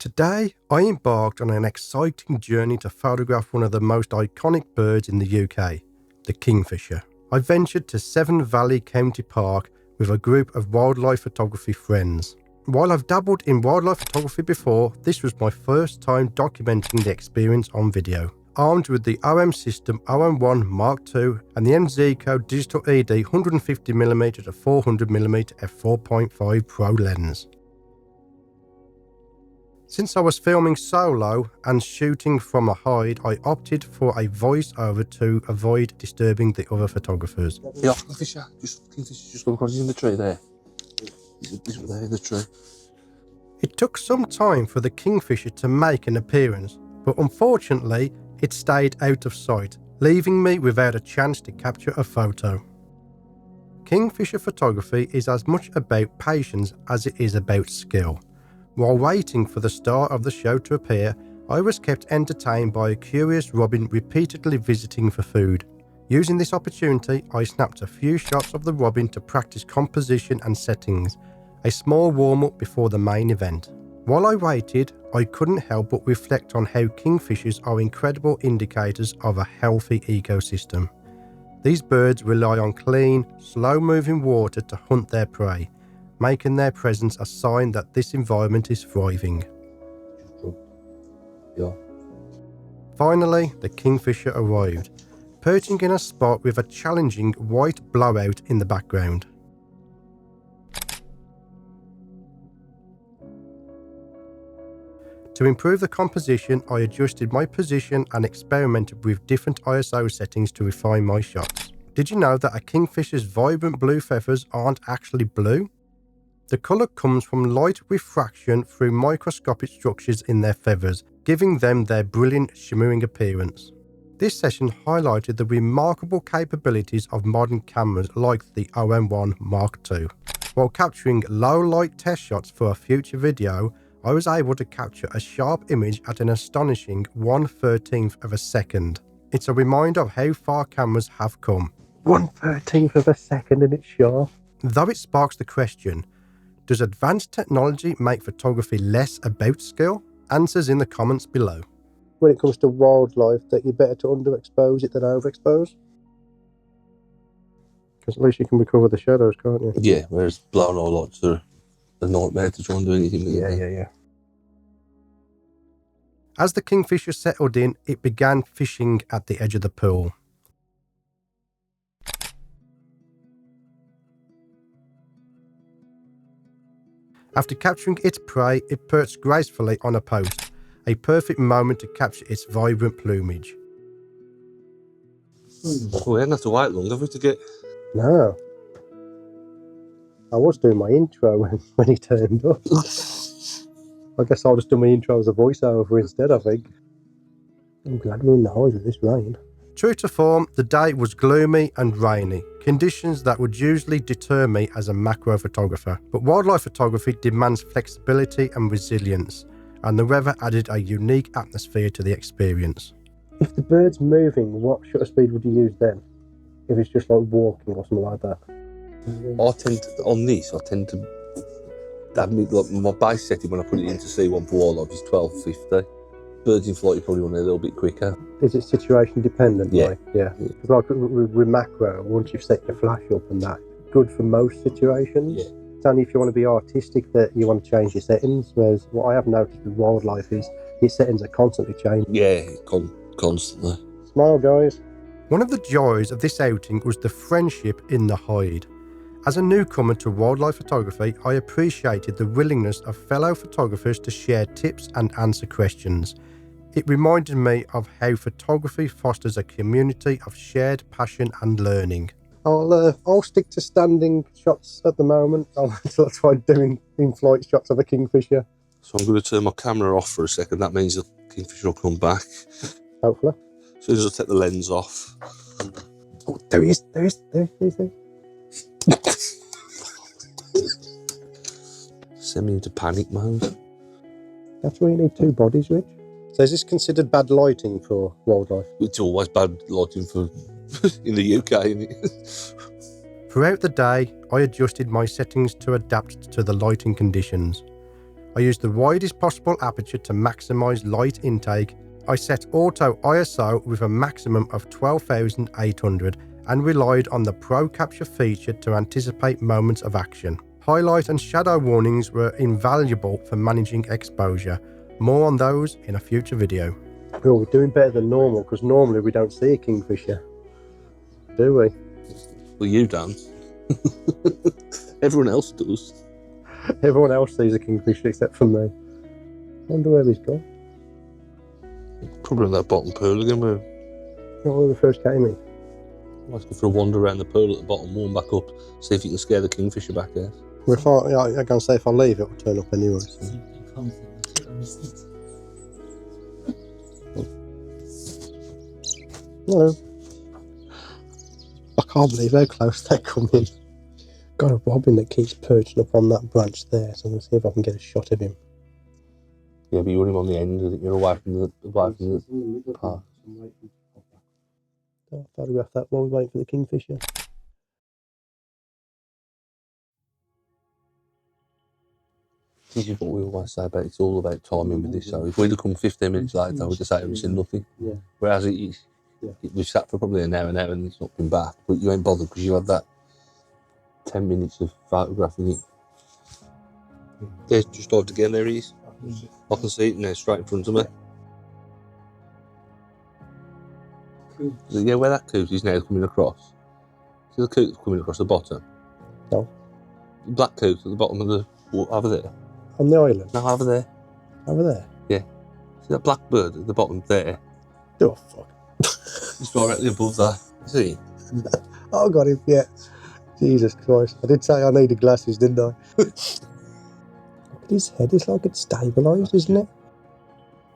Today, I embarked on an exciting journey to photograph one of the most iconic birds in the UK, the Kingfisher. I ventured to Severn Valley County Park with a group of wildlife photography friends. While I've dabbled in wildlife photography before, this was my first time documenting the experience on video. Armed with the OM System OM1 Mark II and the M.Zuiko Digital ED 150mm to 400mm f4.5 Pro Lens. Since I was filming solo and shooting from a hide, I opted for a voiceover to avoid disturbing the other photographers. Yeah, Kingfisher just come across in the tree there. He's there in the tree. It took some time for the Kingfisher to make an appearance, but unfortunately, it stayed out of sight, leaving me without a chance to capture a photo. Kingfisher photography is as much about patience as it is about skill. While waiting for the star of the show to appear, I was kept entertained by a curious robin repeatedly visiting for food. Using this opportunity, I snapped a few shots of the robin to practice composition and settings, a small warm-up before the main event. While I waited, I couldn't help but reflect on how kingfishers are incredible indicators of a healthy ecosystem. These birds rely on clean, slow-moving water to hunt their prey, making their presence a sign that this environment is thriving. Yeah. Finally, the Kingfisher arrived, perching in a spot with a challenging white blowout in the background. To improve the composition, I adjusted my position and experimented with different ISO settings to refine my shots. Did you know that a kingfisher's vibrant blue feathers aren't actually blue? The colour comes from light refraction through microscopic structures in their feathers, giving them their brilliant shimmering appearance. This session highlighted the remarkable capabilities of modern cameras like the OM1 Mark II. While capturing low-light test shots for a future video, I was able to capture a sharp image at an astonishing 1/13 of a second. It's a reminder of how far cameras have come. 1/13 of a second and it's sharp. Though it sparks the question, does advanced technology make photography less about skill? Answers in the comments below. When it comes to wildlife, that you're better to underexpose it than overexpose? Because at least you can recover the shadows, can't you? Yeah, whereas blown all lights are a nightmare to try and do anything with. Yeah. As the Kingfisher settled in, it began fishing at the edge of the pool. After capturing its prey, it perched gracefully on a post, a perfect moment to capture its vibrant plumage. We haven't have to wait long, have we, to get... No. I was doing my intro when he turned up. I guess I'll just do my intro as a voiceover instead, I think. I'm glad we're in the height of this rain. True to form, the day was gloomy and rainy, conditions that would usually deter me as a macro photographer. But wildlife photography demands flexibility and resilience, and the weather added a unique atmosphere to the experience. If the bird's moving, what shutter speed would you use then? If it's just like walking or something like that? I tend to have my base setting when I put it into C1 for wildlife is 1250. Birds in flight, you probably want it a little bit quicker. Is it situation dependent? Yeah. Like? Yeah. Because like with macro, once you've set your flash up and that, good for most situations. Yeah. It's only if you want to be artistic that you want to change your settings. Whereas what I have noticed with wildlife is your settings are constantly changing. Yeah, constantly. Smile, guys. One of the joys of this outing was the friendship in the hide. As a newcomer to wildlife photography, I appreciated the willingness of fellow photographers to share tips and answer questions. It reminded me of how photography fosters a community of shared passion and learning. I'll stick to standing shots at the moment. I'll try doing in-flight shots of a kingfisher. So I'm going to turn my camera off for a second. That means the kingfisher will come back. Hopefully. As soon as I take the lens off. Oh, there he is. Send me into panic mode. That's why you need two bodies, Rich. So is this considered bad lighting for wildlife? It's always bad lighting for in the UK, isn't it? Throughout the day, I adjusted my settings to adapt to the lighting conditions. I used the widest possible aperture to maximize light intake. I set auto ISO with a maximum of 12,800 and relied on the Pro Capture feature to anticipate moments of action. Highlight and shadow warnings were invaluable for managing exposure. More on those in a future video. Well, we're doing better than normal because normally we don't see a kingfisher, do we? Well, you don't. Everyone else does. Everyone else sees a kingfisher except for me. I wonder where he's gone. Probably in that bottom pool again, where Not where we first came in. let's go for a wander around the pool at the bottom, warm back up, see if you can scare the kingfisher back out. Well, if I'm going to say if I leave, it will turn up anyway. So. Hello. I can't believe how close they come in. Got a robin that keeps perching up on that branch there, so I'm going to see if I can get a shot of him. Yeah, but you want him on the end, you're away from the park. I'll photograph that while we wait for the kingfisher. This is what we always say about, it's all about timing with this. So if we'd have come 15 minutes later, we'd have said we've seen nothing. Yeah. Whereas we've sat for probably an hour and it's not been back, but you ain't bothered because you had that 10 minutes of photographing it. There's just dived again, there he is. I can see it now, straight in front of me. Yeah, where that coot is now coming across. See the coot coming across the bottom? No. The black coot at the bottom of the water, over there. On the island? No, over there. Over there? Yeah. See that black bird at the bottom there? Oh, fuck. It's directly above that. See? Oh, I got him, yeah. Jesus Christ. I did say I needed glasses, didn't I? Look at his head, it's like it's stabilised, isn't it?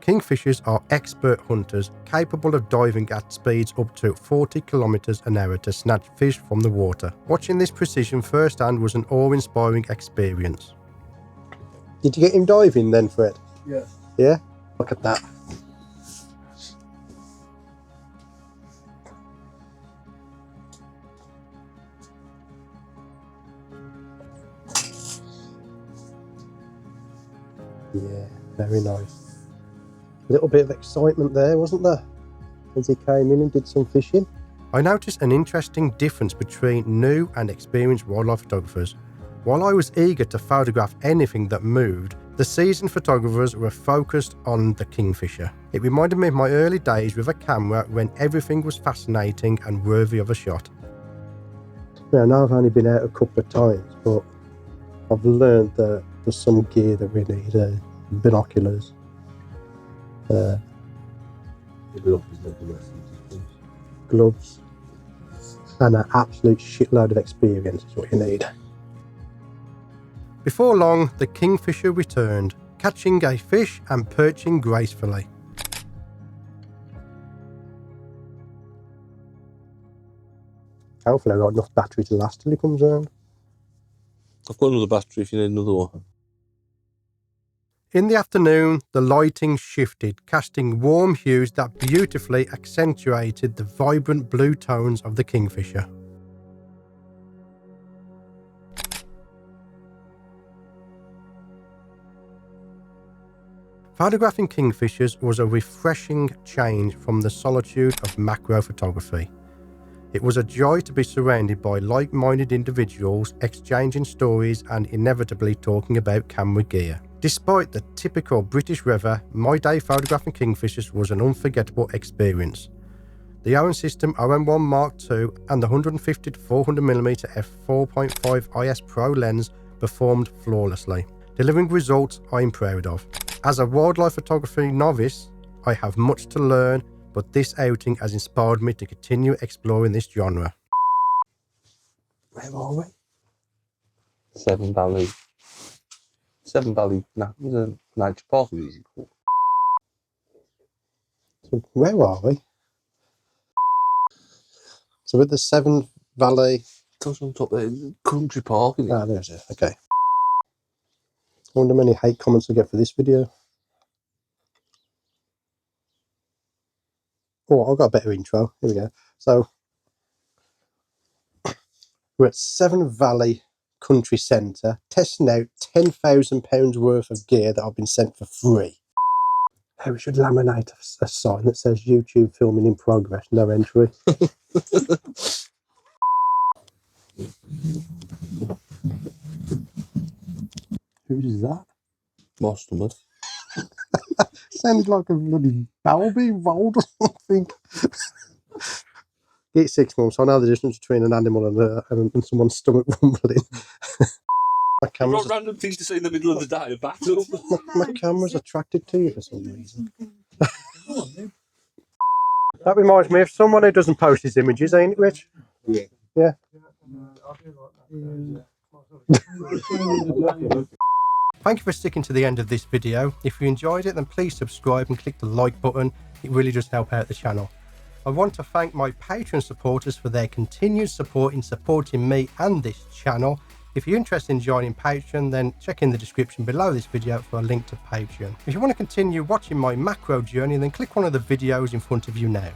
Kingfishers are expert hunters, capable of diving at speeds up to 40 kilometers an hour to snatch fish from the water. Watching this precision firsthand was an awe-inspiring experience. Did you get him diving then, Fred? Yeah. Yeah? Look at that. Yeah, very nice. A little bit of excitement there, wasn't there? As he came in and did some fishing. I noticed an interesting difference between new and experienced wildlife photographers. While I was eager to photograph anything that moved, the seasoned photographers were focused on the kingfisher. It reminded me of my early days with a camera when everything was fascinating and worthy of a shot. Yeah, I know I've only been out a couple of times, but I've learned that there's some gear that we need, binoculars. Gloves, and an absolute shitload of experience is what you need. Before long, the kingfisher returned, catching a fish and perching gracefully. Hopefully I've got enough battery to last till he comes around. I've got another battery if you need another one. In the afternoon, the lighting shifted, casting warm hues that beautifully accentuated the vibrant blue tones of the kingfisher. Photographing kingfishers was a refreshing change from the solitude of macro photography. It was a joy to be surrounded by like-minded individuals, exchanging stories and inevitably talking about camera gear. Despite the typical British weather, my day photographing kingfishers was an unforgettable experience. The Owen System OM1 Mark II and the 150-400mm f4.5 IS Pro Lens performed flawlessly, delivering results I am proud of. As a wildlife photography novice, I have much to learn, but this outing has inspired me to continue exploring this genre. Where are we? Seven Valley, Nature Park, is it called? So where are we? So with the Severn Valley... That's on top there, country park, isn't it? Ah, there's it, okay. I wonder how many hate comments I get for this video. Oh, I've got a better intro. Here we go. So, we're at Severn Valley country centre, testing out £10,000 worth of gear that I've been sent for free. Hey, we should laminate a sign that says YouTube filming in progress, no entry. Who's that? My stomach. Sounded like a bloody bowel being rolled or something. Get 6 months. I know the difference between an animal and someone's stomach rumbling. I've got random things to say in the middle of the day, a battle. My camera's attracted to you for some reason. That reminds me of someone who doesn't post his images, ain't it, Rich? Yeah. Yeah. Thank you for sticking to the end of this video. If you enjoyed it, then please subscribe and click the like button. It really does help out the channel. I want to thank my Patreon supporters for their continued support in supporting me and this channel. If you're interested in joining Patreon, then check in the description below this video for a link to Patreon. If you want to continue watching my macro journey, then click one of the videos in front of you now.